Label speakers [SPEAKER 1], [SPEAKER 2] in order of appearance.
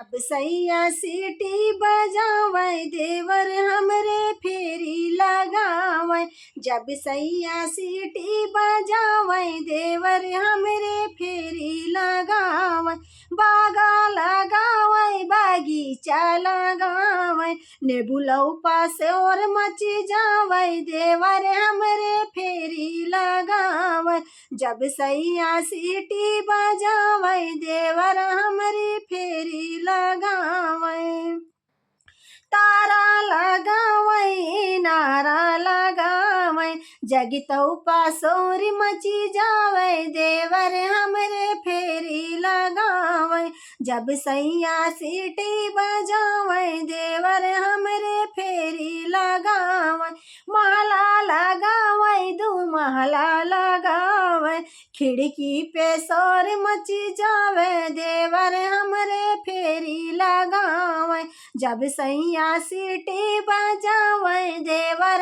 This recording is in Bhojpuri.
[SPEAKER 1] अब सैया सीटी बजावे देवर हमरे फेरी लगावे। जब सैया सीटी बजावे देवर हमरे फेरी लगावे। बागा लगावे बागीचा लगावे नेबुलऊ पास और मची जावे देवर हमरे फेरी लगावे। जब सैया सीटी बजावे देवर हमरी फेरी लगावे। तारा लगावे नारा लगावे जगितऊ पासोरी मची जावे देवर हमरे फेरी लगावे। जब सैया सीटी बजावे देवर हमरे फेरी लगावे। महला लगावे दू महला लगावे खिड़की पे शोर मची जावे देवर हमरे फेरी लगावे। जब सैया सीटी बजावे देवर